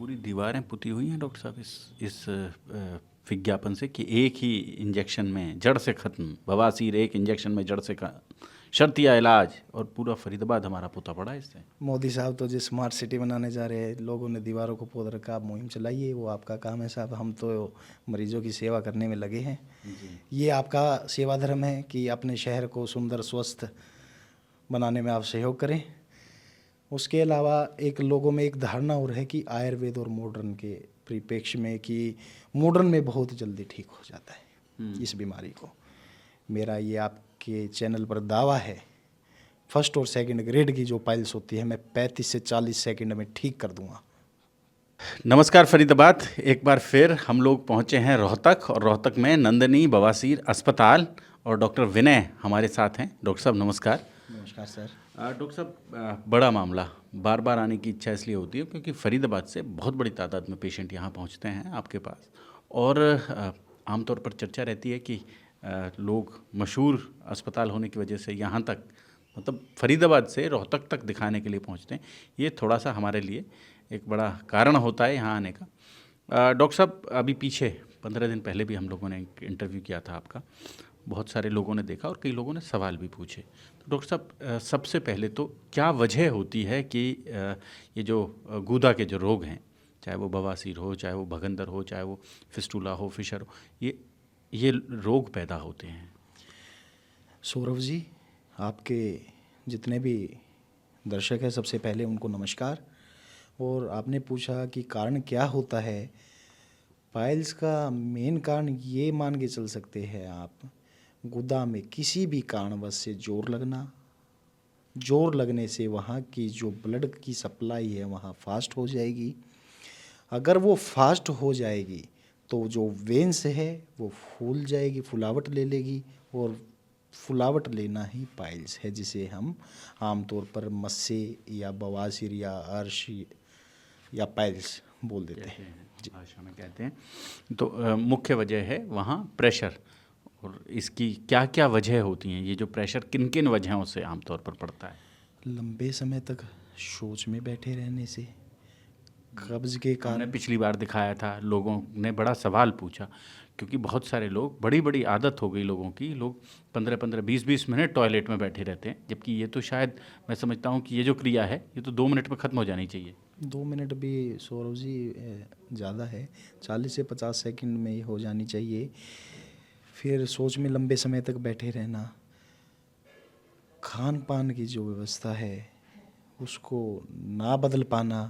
पूरी दीवारें पुती हुई हैं डॉक्टर साहब इस विज्ञापन से कि एक ही इंजेक्शन में जड़ से ख़त्म, बवासीर एक इंजेक्शन में जड़ से शर्तिया इलाज, और पूरा फरीदाबाद हमारा पुता पड़ा है इससे। मोदी साहब तो जो स्मार्ट सिटी बनाने जा रहे हैं, लोगों ने दीवारों को पोत रखा। आप मुहिम चलाइए, वो आपका काम है साहब। हम तो मरीजों की सेवा करने में लगे हैं। ये आपका सेवा धर्म है कि अपने शहर को सुंदर स्वस्थ बनाने में आप सहयोग करें। उसके अलावा एक लोगों में एक धारणा और है कि आयुर्वेद और मॉडर्न के परिप्रेक्ष्य में कि मॉडर्न में बहुत जल्दी ठीक हो जाता है इस बीमारी को। मेरा ये आपके चैनल पर दावा है, फर्स्ट और सेकंड ग्रेड की जो पाइल्स होती है मैं 35 से 40 सेकंड में ठीक कर दूंगा। नमस्कार फरीदाबाद, एक बार फिर हम लोग पहुंचे हैं रोहतक, और रोहतक में नंदिनी बवासीर अस्पताल, और डॉक्टर विनय हमारे साथ हैं। डॉक्टर साहब नमस्कार। नमस्कार सर। डॉक्टर साहब, बड़ा मामला, बार बार आने की इच्छा इसलिए होती है क्योंकि फरीदाबाद से बहुत बड़ी तादाद में पेशेंट यहाँ पहुँचते हैं आपके पास, और आमतौर पर चर्चा रहती है कि लोग मशहूर अस्पताल होने की वजह से यहाँ तक, मतलब फरीदाबाद से रोहतक तक दिखाने के लिए पहुँचते हैं। ये थोड़ा सा हमारे लिए एक बड़ा कारण होता है यहाँ आने का। डॉक्टर साहब, अभी पीछे 15 दिन पहले भी हम लोगों ने एक इंटरव्यू किया था आपका, बहुत सारे लोगों ने देखा और कई लोगों ने सवाल भी पूछे। तो डॉक्टर साहब, सबसे पहले तो क्या वजह होती है कि ये जो गूदा के जो रोग हैं, चाहे वो बवासीर हो, चाहे वो भगंदर हो, चाहे वो फिस्टूला हो, फिशर हो, ये रोग पैदा होते हैं? सौरभ जी, आपके जितने भी दर्शक हैं सबसे पहले उनको नमस्कार। और आपने पूछा कि कारण क्या होता है पाइल्स का। मेन कारण ये मान के चल सकते हैं आप, गुदा में किसी भी कारणवश से जोर लगना। जोर लगने से वहाँ की जो ब्लड की सप्लाई है वहाँ फास्ट हो जाएगी। अगर वो फास्ट हो जाएगी तो जो वेन्स है वो फूल जाएगी, फुलावट ले लेगी, और फुलावट लेना ही पाइल्स है, जिसे हम आमतौर पर मस्से या बवासीर या अर्श या पाइल्स बोल देते हैं। भाषा में कहते हैं। तो मुख्य वजह है वहाँ प्रेशर, और इसकी क्या क्या वजह होती हैं? ये जो प्रेशर किन किन वजहों से आमतौर पर पड़ता है? लंबे समय तक शौच में बैठे रहने से, कब्ज के कारण। हमने पिछली बार दिखाया था, लोगों ने बड़ा सवाल पूछा क्योंकि बहुत सारे लोग, बड़ी बड़ी आदत हो गई लोगों की, लोग 15-15, 20-20 मिनट टॉयलेट में बैठे रहते हैं, जबकि ये तो शायद मैं समझता हूँ कि ये जो क्रिया है ये तो 2 मिनट में ख़त्म हो जानी चाहिए। 2 मिनट भी सौरभ जी ज़्यादा है, 40 से 50 सेकंड में ही हो जानी चाहिए। फिर सोच में लंबे समय तक बैठे रहना, खान पान की जो व्यवस्था है उसको ना बदल पाना,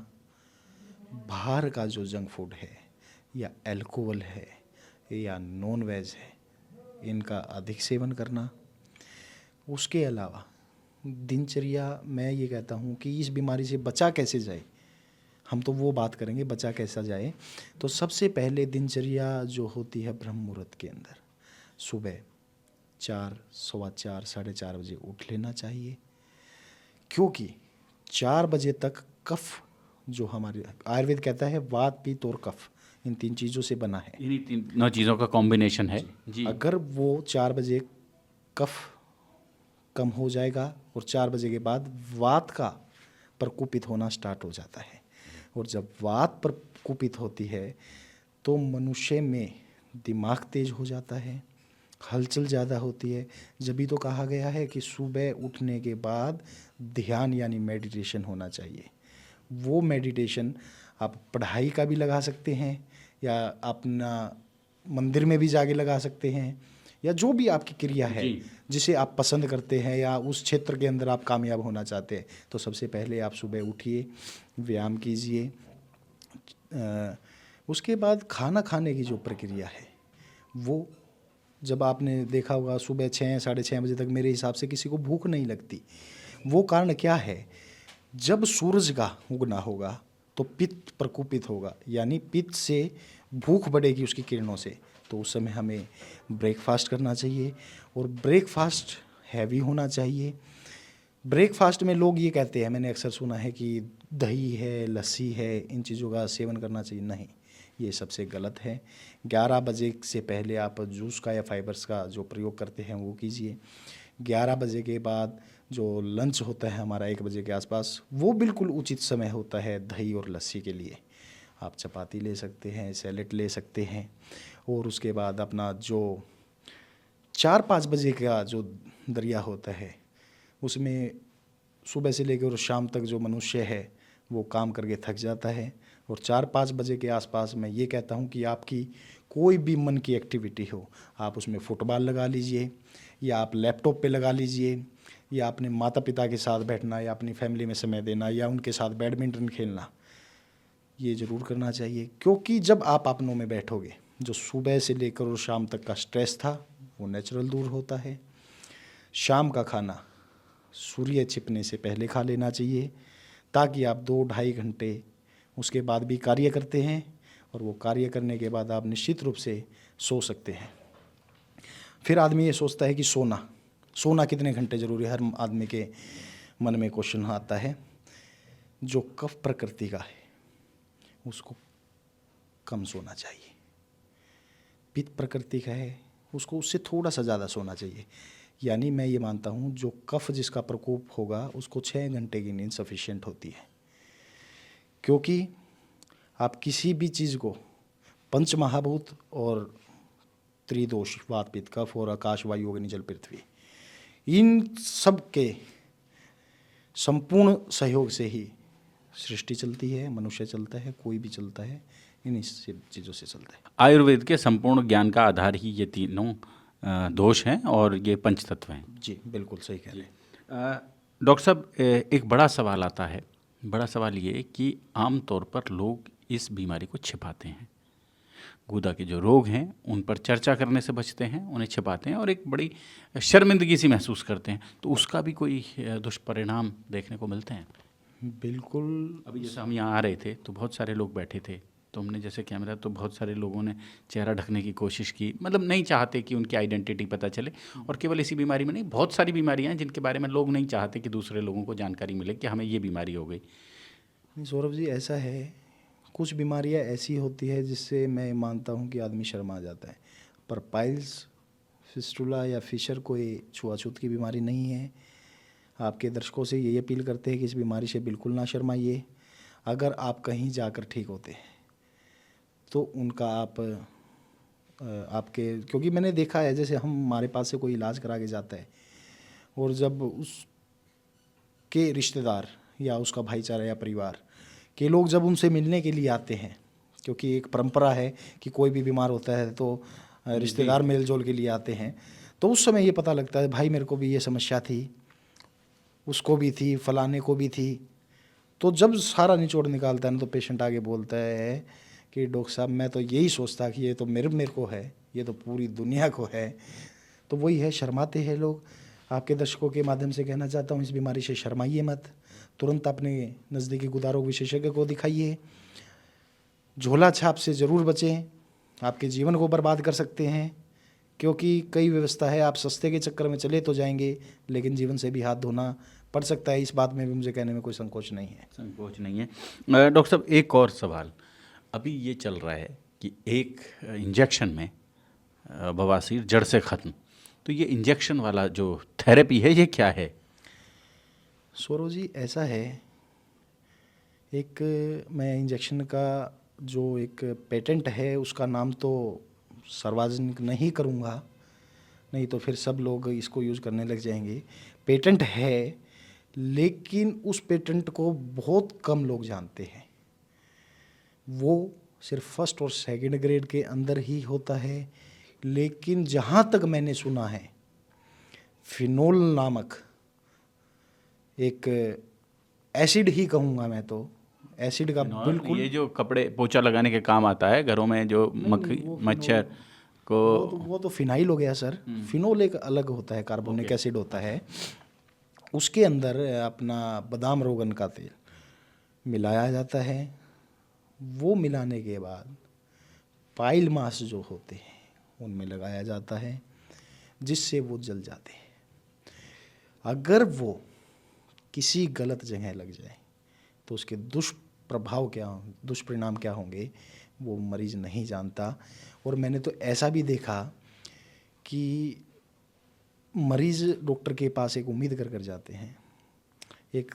बाहर का जो जंक फूड है या अल्कोहल है या नॉन वेज है, इनका अधिक सेवन करना। उसके अलावा दिनचर्या, मैं ये कहता हूँ कि इस बीमारी से बचा कैसे जाए, हम तो वो बात करेंगे बचा कैसा जाए। तो सबसे पहले दिनचर्या जो होती है ब्रह्म मुहूर्त के अंदर, सुबह 4, सवा 4, 4:30 बजे उठ लेना चाहिए, क्योंकि 4 बजे तक कफ, जो हमारे आयुर्वेद कहता है वात पित्त और कफ, इन 3 चीज़ों से बना है। इन्हीं तीनों चीज़ों का कॉम्बिनेशन है जी। अगर वो 4 बजे कफ कम हो जाएगा और 4 बजे के बाद वात का प्रकोपित होना स्टार्ट हो जाता है, और जब वात प्रकोपित होती है तो मनुष्य में दिमाग तेज हो जाता है, हलचल ज़्यादा होती है। जब भी तो कहा गया है कि सुबह उठने के बाद ध्यान यानी मेडिटेशन होना चाहिए। वो मेडिटेशन आप पढ़ाई का भी लगा सकते हैं, या अपना मंदिर में भी जाके लगा सकते हैं, या जो भी आपकी क्रिया है जिसे आप पसंद करते हैं या उस क्षेत्र के अंदर आप कामयाब होना चाहते हैं। तो सबसे पहले आप सुबह उठिए, व्यायाम कीजिए। उसके बाद खाना खाने की जो प्रक्रिया है, वो जब आपने देखा होगा सुबह 6, 6:30 बजे तक मेरे हिसाब से किसी को भूख नहीं लगती। वो कारण क्या है, जब सूरज का उगना होगा तो पित्त प्रकोपित होगा, यानी पित्त से भूख बढ़ेगी उसकी किरणों से। तो उस समय हमें ब्रेकफास्ट करना चाहिए, और ब्रेकफास्ट हैवी होना चाहिए। ब्रेकफास्ट में लोग ये कहते हैं, मैंने अक्सर सुना है कि दही है, लस्सी है, इन चीज़ों का सेवन करना चाहिए। नहीं, ये सबसे गलत है। 11 बजे से पहले आप जूस का या फाइबर्स का जो प्रयोग करते हैं वो कीजिए। 11 बजे के बाद जो लंच होता है हमारा 1 बजे के आसपास, वो बिल्कुल उचित समय होता है दही और लस्सी के लिए। आप चपाती ले सकते हैं, सैलेड ले सकते हैं। और उसके बाद अपना जो 4-5 बजे का जो दरिया होता है उसमें सुबह से लेकर शाम तक जो मनुष्य है वो काम करके थक जाता है। और 4-5 बजे के आसपास मैं ये कहता हूँ कि आपकी कोई भी मन की एक्टिविटी हो, आप उसमें फुटबॉल लगा लीजिए, या आप लैपटॉप पे लगा लीजिए, या अपने माता पिता के साथ बैठना, या अपनी फैमिली में समय देना, या उनके साथ बैडमिंटन खेलना, ये ज़रूर करना चाहिए। क्योंकि जब आप अपनों में बैठोगे, जो सुबह से लेकर और शाम तक का स्ट्रेस था वो नेचुरल दूर होता है। शाम का खाना सूर्य छिपने से पहले खा लेना चाहिए, ताकि आप 2-2.5 घंटे उसके बाद भी कार्य करते हैं, और वो कार्य करने के बाद आप निश्चित रूप से सो सकते हैं। फिर आदमी ये सोचता है कि सोना कितने घंटे ज़रूरी है। हर आदमी के मन में क्वेश्चन आता है। जो कफ प्रकृति का है उसको कम सोना चाहिए, पित्त प्रकृति का है उसको उससे थोड़ा सा ज़्यादा सोना चाहिए। यानी मैं ये मानता हूँ जो कफ जिसका प्रकोप होगा उसको 6 घंटे की नींद सफिशिएंट होती है। क्योंकि आप किसी भी चीज़ को पंच महाभूत और त्रिदोष वात पित्त कफ और आकाश वायु अग्नि जल पृथ्वी, इन सब के संपूर्ण सहयोग से ही सृष्टि चलती है, मनुष्य चलता है, कोई भी चलता है, इन्हीं सब चीज़ों से चलता है। आयुर्वेद के संपूर्ण ज्ञान का आधार ही ये तीनों दोष हैं और ये पंच तत्व हैं। जी बिल्कुल सही कह रहे हैं। डॉक्टर साहब, एक बड़ा सवाल आता है। बड़ा सवाल ये कि आम तौर पर लोग इस बीमारी को छिपाते हैं। गुदा के जो रोग हैं उन पर चर्चा करने से बचते हैं, उन्हें छिपाते हैं और एक बड़ी शर्मिंदगी सी महसूस करते हैं। तो उसका भी कोई दुष्परिणाम देखने को मिलते हैं? बिल्कुल। अभी जैसे हम यहाँ आ रहे थे तो बहुत सारे लोग बैठे थे, तो हमने जैसे कैमरा, तो बहुत सारे लोगों ने चेहरा ढकने की कोशिश की, मतलब नहीं चाहते कि उनकी आइडेंटिटी पता चले। और केवल इसी बीमारी में नहीं, बहुत सारी बीमारियाँ हैं जिनके बारे में लोग नहीं चाहते कि दूसरे लोगों को जानकारी मिले कि हमें ये बीमारी हो गई। सौरभ जी, ऐसा है, कुछ बीमारियां ऐसी होती है जिससे मैं मानता हूं कि आदमी शर्मा जाता है, पर पाइल्स, फिस्टुला या फिशर कोई छुआछूत की बीमारी नहीं है। आपके दर्शकों से यही अपील करते हैं कि इस बीमारी से बिल्कुल ना शर्माइए। अगर आप कहीं जाकर ठीक होते हैं तो उनका आपके, क्योंकि मैंने देखा है जैसे हमारे पास से कोई इलाज करा के जाता है और जब उसके रिश्तेदार या उसका भाईचारा या परिवार के लोग जब उनसे मिलने के लिए आते हैं, क्योंकि एक परंपरा है कि कोई भी बीमार होता है तो रिश्तेदार मेल जोल के लिए आते हैं, तो उस समय ये पता लगता है भाई मेरे को भी ये समस्या थी, उसको भी थी, फलाने को भी थी। तो जब सारा निचोड़ निकालता है ना तो पेशेंट आगे बोलता है कि डॉक्टर साहब मैं तो यही सोचता कि ये तो मेरे को है, ये तो पूरी दुनिया को है। तो वही है, शर्माते हैं लोग। आपके दर्शकों के माध्यम से कहना चाहता हूँ, इस बीमारी से शर्माइए मत, तुरंत अपने नज़दीकी गुदारोग विशेषज्ञ को दिखाइए। झोला छाप से ज़रूर बचें, आपके जीवन को बर्बाद कर सकते हैं, क्योंकि कई व्यवस्था है, आप सस्ते के चक्कर में चले तो जाएंगे लेकिन जीवन से भी हाथ धोना पड़ सकता है। इस बात में भी मुझे कहने में कोई संकोच नहीं है। संकोच नहीं है। डॉक्टर साहब, एक और सवाल, अभी ये चल रहा है कि एक इंजेक्शन में बवासीर जड़ से ख़त्म, तो ये इंजेक्शन वाला जो थेरेपी है ये क्या है? सौरव जी, ऐसा है, एक मैं इंजेक्शन का जो एक पेटेंट है उसका नाम तो सार्वजनिक नहीं करूँगा, नहीं तो फिर सब लोग इसको यूज़ करने लग जाएंगे। पेटेंट है लेकिन उस पेटेंट को बहुत कम लोग जानते हैं। वो सिर्फ फर्स्ट और सेकंड ग्रेड के अंदर ही होता है। लेकिन जहाँ तक मैंने सुना है, फिनोल नामक एक एसिड ही कहूँगा मैं तो, एसिड का बिल्कुल, ये जो कपड़े पोछा लगाने के काम आता है घरों में, जो मक्खी मच्छर को, वो तो फिनाइल हो गया सर। फिनोल एक अलग होता है, कार्बोनिक एसिड होता है। उसके अंदर अपना बादाम रोगन का तेल मिलाया जाता है। वो मिलाने के बाद पाइल मास जो होते हैं उनमें लगाया जाता है, जिससे वो जल जाते हैं। अगर वो किसी गलत जगह लग जाए तो उसके दुष्प्रभाव क्या, दुष्परिणाम क्या होंगे वो मरीज़ नहीं जानता। और मैंने तो ऐसा भी देखा कि मरीज़ डॉक्टर के पास एक उम्मीद कर जाते हैं, एक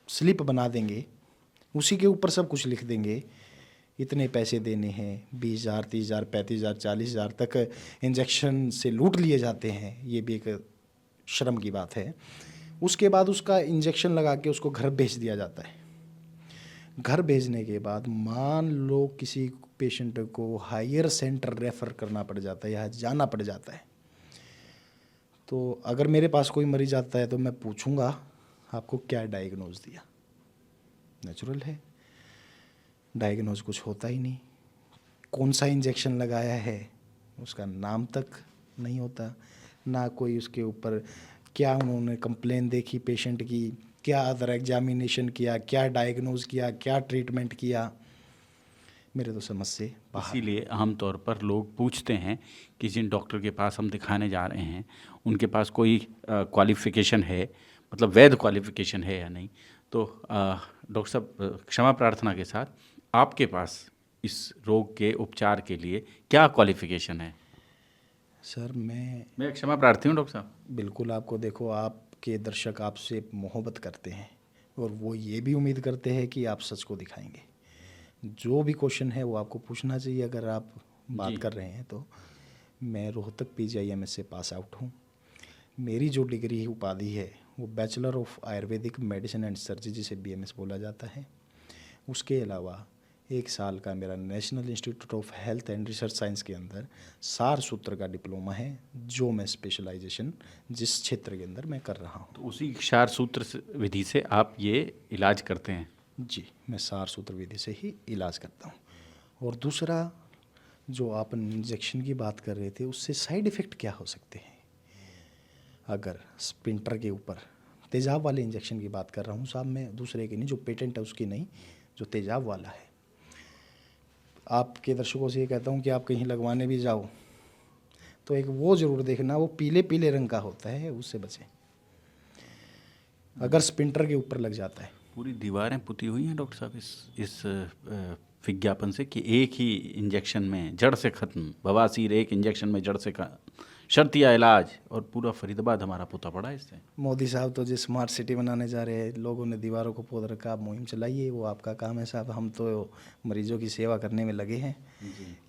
स्लिप बना देंगे, उसी के ऊपर सब कुछ लिख देंगे इतने पैसे देने हैं, 20,000, 30,000, 35,000, 40,000 तक इंजेक्शन से लूट लिए जाते हैं। ये भी एक शर्म की बात है। उसके बाद उसका इंजेक्शन लगा के उसको घर भेज दिया जाता है। घर भेजने के बाद मान लो किसी पेशेंट को हायर सेंटर रेफ़र करना पड़ जाता है या जाना पड़ जाता है, तो अगर मेरे पास कोई मरीज आता है तो मैं पूछूंगा आपको क्या डायग्नोज दिया। नेचुरल है, डायग्नोज कुछ होता ही नहीं। कौन सा इंजेक्शन लगाया है उसका नाम तक नहीं होता, ना कोई उसके ऊपर क्या उन्होंने कंप्लेन देखी पेशेंट की, क्या अदर एग्जामिनेशन किया, क्या डायग्नोज किया, क्या ट्रीटमेंट किया, मेरे तो समझ से बाहर। इसीलिए आमतौर पर लोग पूछते हैं कि जिन डॉक्टर के पास हम दिखाने जा रहे हैं उनके पास कोई क्वालिफ़िकेशन है, मतलब वैध क्वालिफ़िकेशन है या नहीं। तो डॉक्टर साहब, क्षमा प्रार्थना के साथ, आपके पास इस रोग के उपचार के लिए क्या क्वालिफ़िकेशन है? सर मैं क्षमा प्रार्थी हूँ डॉक्टर साहब। बिल्कुल, आपको देखो, आपके दर्शक आपसे मोहब्बत करते हैं और वो ये भी उम्मीद करते हैं कि आप सच को दिखाएंगे। जो भी क्वेश्चन है वो आपको पूछना चाहिए अगर आप बात कर रहे हैं तो। मैं रोहतक PGIMS से पास आउट हूँ। मेरी जो डिग्री उपाधि है वो bachelor of Ayurvedic medicine and surgery, जिसे BMS बोला जाता है। उसके अलावा 1 साल का मेरा national institute of health and research science के अंदर सार सूत्र का डिप्लोमा है, जो मैं स्पेशलाइजेशन जिस क्षेत्र के अंदर मैं कर रहा हूँ। तो उसी क्षार सूत्र विधि से आप ये इलाज करते हैं? जी, मैं सार सूत्र विधि से ही इलाज करता हूँ। और दूसरा, जो आप इंजेक्शन की बात कर रहे थे, उससे साइड इफ़ेक्ट क्या हो सकते हैं? अगर स्पिंटर के ऊपर, तेजाब वाले इंजेक्शन की बात कर रहा हूँ साहब मैं, दूसरे की नहीं, जो पेटेंट है उसकी नहीं, जो तेजाब वाला है। आपके दर्शकों से ये कहता हूँ कि आप कहीं लगवाने भी जाओ तो एक वो ज़रूर देखना, वो पीले पीले रंग का होता है, उससे बचें अगर स्पिंटर के ऊपर लग जाता है। पूरी दीवारें पुती हुई हैं डॉक्टर साहब इस विज्ञापन से कि एक ही इंजेक्शन में जड़ से ख़त्म, बवासीर एक इंजेक्शन में जड़ से शर्तिया इलाज, और पूरा फरीदाबाद हमारा पुता पड़ा है इससे। मोदी साहब तो जो स्मार्ट सिटी बनाने जा रहे हैं, लोगों ने दीवारों को पोत रखा। आप मुहिम चलाइए, वो आपका काम है साहब। हम तो मरीजों की सेवा करने में लगे हैं।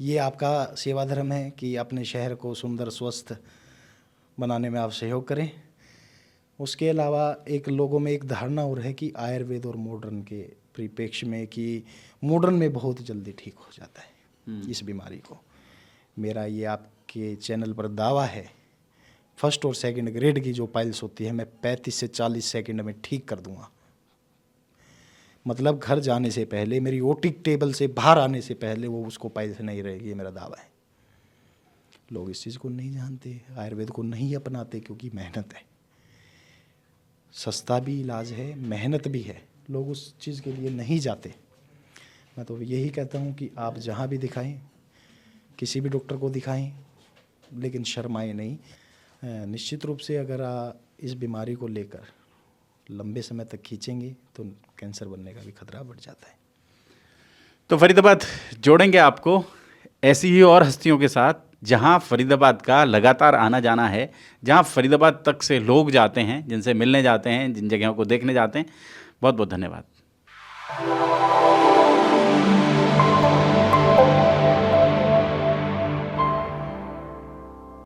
ये आपका सेवा धर्म है कि अपने शहर को सुंदर स्वस्थ बनाने में आप सहयोग करें। उसके अलावा एक लोगों में एक धारणा और है कि आयुर्वेद और मॉडर्न के परिप्रेक्ष्य में कि मॉडर्न में बहुत जल्दी ठीक हो जाता है इस बीमारी को। मेरा ये आपके चैनल पर दावा है, फर्स्ट और सेकंड ग्रेड की जो पाइल्स होती है मैं 35 से 40 सेकंड में ठीक कर दूंगा। मतलब घर जाने से पहले, मेरी OT टेबल से बाहर आने से पहले वो उसको पाइल्स नहीं रहेगी, ये मेरा दावा है। लोग इस चीज़ को नहीं जानते, आयुर्वेद को नहीं अपनाते, क्योंकि मेहनत है। सस्ता भी इलाज है, मेहनत भी है, लोग उस चीज़ के लिए नहीं जाते। मैं तो यही कहता हूँ कि आप जहाँ भी दिखाएं, किसी भी डॉक्टर को दिखाएं, लेकिन शर्माएं नहीं। निश्चित रूप से अगर इस बीमारी को लेकर लंबे समय तक खींचेंगे तो कैंसर बनने का भी खतरा बढ़ जाता है। तो फरीदाबाद जोड़ेंगे आपको ऐसी ही और हस्तियों के साथ, जहां फरीदाबाद का लगातार आना जाना है, जहां फरीदाबाद तक से लोग जाते हैं, जिनसे मिलने जाते हैं, जिन जगहों को देखने जाते हैं। बहुत बहुत धन्यवाद।